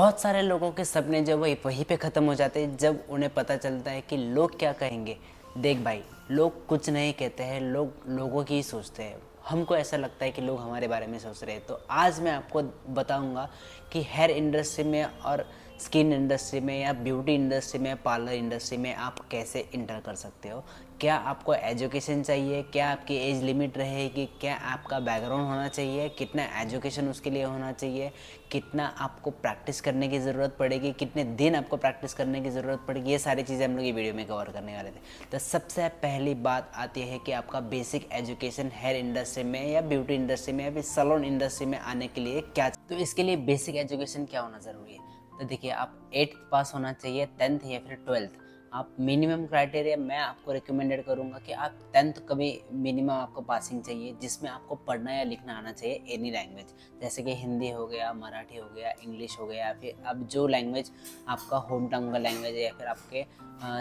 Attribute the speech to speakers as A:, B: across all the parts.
A: बहुत सारे लोगों के सपने जो वहीं पे ख़त्म हो जाते हैं जब उन्हें पता चलता है कि लोग क्या कहेंगे। देख भाई, लोग कुछ नहीं कहते हैं, लोग लोगों की ही सोचते हैं। हमको ऐसा लगता है कि लोग हमारे बारे में सोच रहे हैं। तो आज मैं आपको बताऊंगा कि हेयर इंडस्ट्री में और स्किन इंडस्ट्री में या ब्यूटी इंडस्ट्री में, पार्लर इंडस्ट्री में आप कैसे इंटर कर सकते हो। क्या आपको एजुकेशन चाहिए, क्या आपकी एज लिमिट रहेगी, क्या आपका बैकग्राउंड होना चाहिए, कितना एजुकेशन उसके लिए होना चाहिए, कितना आपको प्रैक्टिस करने की ज़रूरत पड़ेगी, कितने दिन आपको प्रैक्टिस करने की ज़रूरत पड़ेगी। ये सारी चीज़ें हम लोग ये वीडियो में कवर करने वाले थे। तो सबसे पहली बात आती है कि आपका बेसिक एजुकेशन हेयर इंडस्ट्री में या ब्यूटी इंडस्ट्री में या फिर सैलून इंडस्ट्री में आने के लिए क्या। तो इसके लिए बेसिक एजुकेशन क्या होना ज़रूरी है। तो देखिए, आप 8th पास होना चाहिए, 10th या फिर 12th। आप मिनिमम क्राइटेरिया मैं आपको रिकमेंडेड करूंगा कि आप 10th कभी मिनिमम आपको पासिंग चाहिए, जिसमें आपको पढ़ना या लिखना आना चाहिए एनी लैंग्वेज, जैसे कि हिंदी हो गया, मराठी हो गया, इंग्लिश हो गया, या फिर अब जो लैंग्वेज आपका होम टाउन का लैंग्वेज है या फिर आपके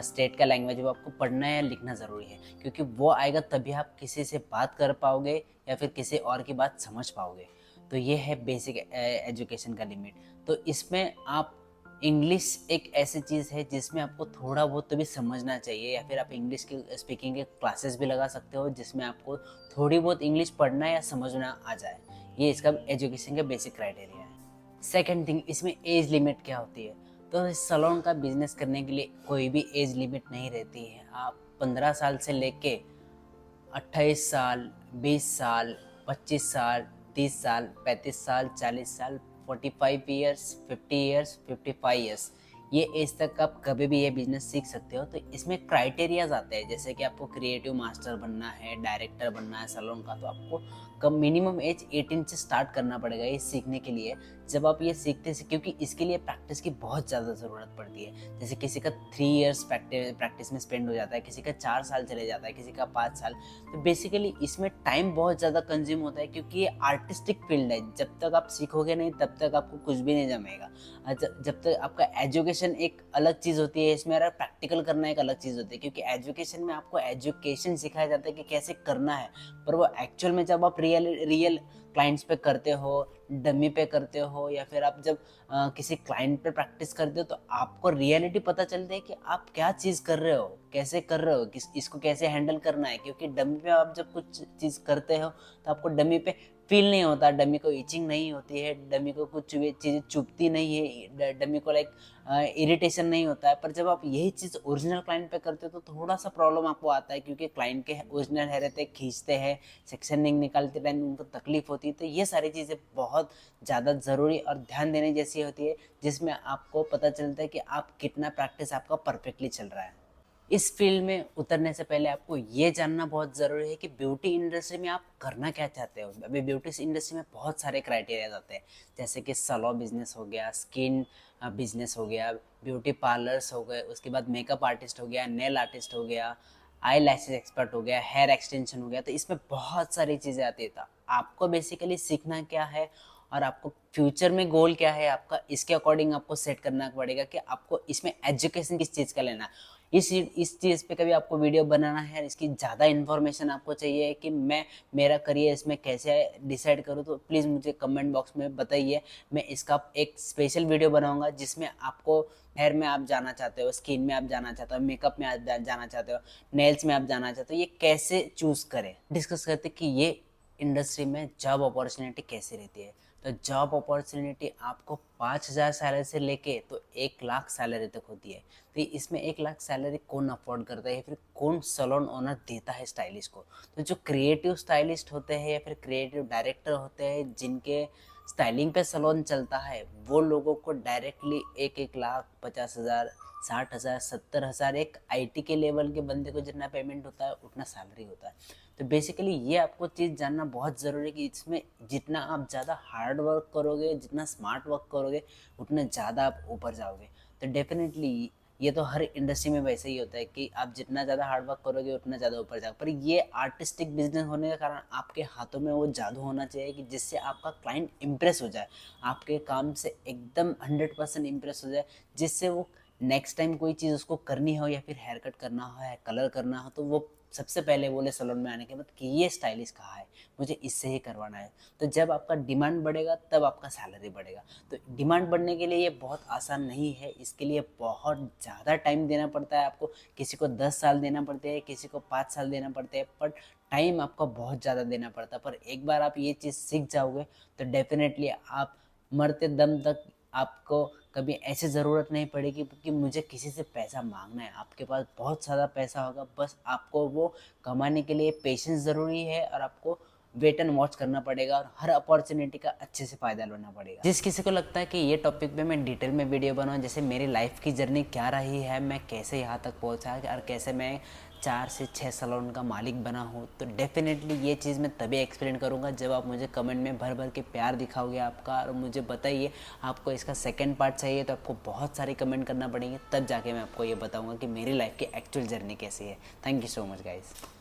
A: स्टेट का लैंग्वेज है, वो आपको पढ़ना या लिखना ज़रूरी है। क्योंकि वो आएगा तभी आप किसी से बात कर पाओगे या फिर किसी और की बात समझ पाओगे। तो ये है बेसिक एजुकेशन का लिमिट। तो इसमें आप इंग्लिश एक ऐसी चीज़ है जिसमें आपको थोड़ा बहुत तो भी समझना चाहिए, या फिर आप इंग्लिश की स्पीकिंग के क्लासेस भी लगा सकते हो जिसमें आपको थोड़ी बहुत इंग्लिश पढ़ना या समझना आ जाए। ये इसका एजुकेशन का बेसिक क्राइटेरिया है। सेकंड थिंग, इसमें एज लिमिट क्या होती है। तो इस सैलून का बिजनेस करने के लिए कोई भी एज लिमिट नहीं रहती है। आप 15 साल से लेके 28 साल, 20 साल, 25 साल, 30 साल, 35 साल, 40 साल, 45 ईयर्स, 50 ईयर्स, 55 ईयर्स, ये एज तक आप कभी भी ये बिजनेस सीख सकते हो। तो इसमें क्राइटेरियाज आते हैं, जैसे कि आपको क्रिएटिव मास्टर बनना है, डायरेक्टर बनना है सैलून का, तो आपको कम मिनिमम एज 18 से स्टार्ट करना पड़ेगा ये सीखने के लिए। जब आप ये सीखते हैं, क्योंकि इसके लिए प्रैक्टिस की बहुत ज़्यादा ज़रूरत पड़ती है। जैसे किसी का 3 ईयर्स प्रैक्टिस में स्पेंड हो जाता है, किसी का 4 साल चले जाता है, किसी का 5 साल। तो बेसिकली इसमें टाइम बहुत ज़्यादा कंज्यूम होता है, क्योंकि ये आर्टिस्टिक फील्ड है। जब तक आप सीखोगे नहीं तब तक आपको कुछ भी नहीं जमेगा। जब तक आपका एजुकेशन एक अलग चीज़ होती है, इसमें प्रैक्टिकल करना एक अलग चीज़ होती है। क्योंकि एजुकेशन में आपको एजुकेशन सिखाया जाता है कि कैसे करना है, पर वो एक्चुअल में जब आप रियल रियल क्लाइंट्स पे करते हो, डमी पे करते हो, या फिर आप जब किसी क्लाइंट पे प्रैक्टिस करते हो, तो आपको रियलिटी पता चलती है कि आप क्या चीज़ कर रहे हो, कैसे कर रहे हो, इसको कैसे हैंडल करना है। क्योंकि डमी पे आप जब कुछ चीज़ करते हो तो आपको डमी पे फील नहीं होता, डमी को इचिंग नहीं होती है, डमी को कुछ भी चीज़ें चुभती नहीं है, डमी को लाइक इरिटेशन नहीं होता है। पर जब आप यही चीज़ ओरिजिनल क्लाइंट पे करते हो तो थोड़ा सा प्रॉब्लम आपको आता है, क्योंकि क्लाइंट के ओरिजिनल हेयर रहते खींचते हैं, सेक्शनिंग निकालते टाइम उनको तकलीफ होती है। तो ये सारी चीज़ें बहुत ज़्यादा ज़रूरी और ध्यान देने जैसी होती है, जिसमें आपको पता चलता है कि आप कितना प्रैक्टिस आपका परफेक्टली चल रहा है। इस फील्ड में उतरने से पहले आपको ये जानना बहुत ज़रूरी है कि ब्यूटी इंडस्ट्री में आप करना क्या चाहते हो। अभी ब्यूटी इंडस्ट्री में बहुत सारे क्राइटेरिया आते हैं, जैसे कि सैलून बिजनेस हो गया, स्किन बिजनेस हो गया, ब्यूटी पार्लर्स हो गए, उसके बाद मेकअप आर्टिस्ट हो गया, नेल आर्टिस्ट हो गया, आई लैशेज एक्सपर्ट हो गया, हेयर एक्सटेंशन हो गया। तो इसमें बहुत सारी चीज़ें आती है। तो आपको बेसिकली सीखना क्या है और आपको फ्यूचर में गोल क्या है आपका, इसके अकॉर्डिंग आपको सेट करना पड़ेगा कि आपको इसमें एजुकेशन किस चीज़ का लेना है। इस चीज़ पे कभी आपको वीडियो बनाना है, इसकी ज़्यादा इन्फॉर्मेशन आपको चाहिए कि मैं मेरा करियर इसमें कैसे डिसाइड करूँ, तो प्लीज़ मुझे कमेंट बॉक्स में बताइए। मैं इसका एक स्पेशल वीडियो बनाऊंगा जिसमें आपको हेयर में आप जाना चाहते हो, स्किन में आप जाना चाहते हो, मेकअप में आप जाना चाहते हो, नेल्स में आप जाना चाहते हो, ये कैसे चूज़ करें, डिस्कस करते कि ये इंडस्ट्री में जॉब अपॉर्चुनिटी कैसी रहती है। तो जॉब अपॉर्चुनिटी आपको 5,000 सैलरी से लेके तो 1 लाख सैलरी तक होती है। तो इसमें 1 लाख सैलरी कौन अफोर्ड करता है, फिर कौन सैलून ओनर देता है स्टाइलिस्ट को। तो जो क्रिएटिव स्टाइलिस्ट होते हैं या फिर क्रिएटिव डायरेक्टर होते हैं, जिनके स्टाइलिंग पे सैलून चलता है, वो लोगों को डायरेक्टली 1,50,000, 60,000, 70,000, एक आईटी के लेवल के बंदे को जितना पेमेंट होता है उतना सैलरी होता है। तो बेसिकली ये आपको चीज़ जानना बहुत ज़रूरी है कि इसमें जितना आप ज़्यादा हार्ड वर्क करोगे, जितना स्मार्ट वर्क करोगे, उतना ज़्यादा आप ऊपर जाओगे। तो डेफिनेटली ये तो हर इंडस्ट्री में वैसे ही होता है कि आप जितना ज़्यादा हार्ड वर्क करोगे उतना ज़्यादा ऊपर जाओगे। पर ये आर्टिस्टिक बिजनेस होने के कारण आपके हाथों में वो जादू होना चाहिए कि जिससे आपका क्लाइंट इम्प्रेस हो जाए, आपके काम से एकदम 100% इम्प्रेस हो जाए, जिससे वो नेक्स्ट टाइम कोई चीज़ उसको करनी हो या फिर हेयर कट करना हो या कलर करना हो तो वो सबसे पहले बोले सैलून में आने के बाद कि ये स्टाइलिश कहाँ है, मुझे इससे ही करवाना है। तो जब आपका डिमांड बढ़ेगा तब आपका सैलरी बढ़ेगा। तो डिमांड बढ़ने के लिए ये बहुत आसान नहीं है, इसके लिए बहुत ज़्यादा टाइम देना पड़ता है आपको। किसी को 10 साल देना पड़ते हैं, किसी को 5 साल देना पड़ते हैं, बट टाइम आपको बहुत ज़्यादा देना पड़ता है। पर एक बार आप ये चीज़ सीख जाओगे तो डेफिनेटली आप मरते दम तक आपको कभी ऐसे ज़रूरत नहीं पड़ेगी कि मुझे किसी से पैसा मांगना है। आपके पास बहुत सारा पैसा होगा, बस आपको वो कमाने के लिए पेशेंस ज़रूरी है और आपको वेट एंड वॉच करना पड़ेगा और हर अपॉर्चुनिटी का अच्छे से फ़ायदा लेना पड़ेगा। जिस किसी को लगता है कि ये टॉपिक पे मैं डिटेल में वीडियो बनाऊँ, जैसे मेरी लाइफ की जर्नी क्या रही है, मैं कैसे यहाँ तक पहुँचा और कैसे मैं 4 से 6 सैलून का मालिक बना हूँ, तो डेफिनेटली ये चीज़ मैं तभी एक्सप्लेन करूँगा जब आप मुझे कमेंट में भर भर के प्यार दिखाओगे आपका, और मुझे बताइए आपको इसका सेकंड पार्ट चाहिए तो आपको बहुत सारी कमेंट करना पड़ेंगे, तब जाके मैं आपको ये बताऊँगा कि मेरी लाइफ की एक्चुअल जर्नी कैसी है। Thank you so much guys.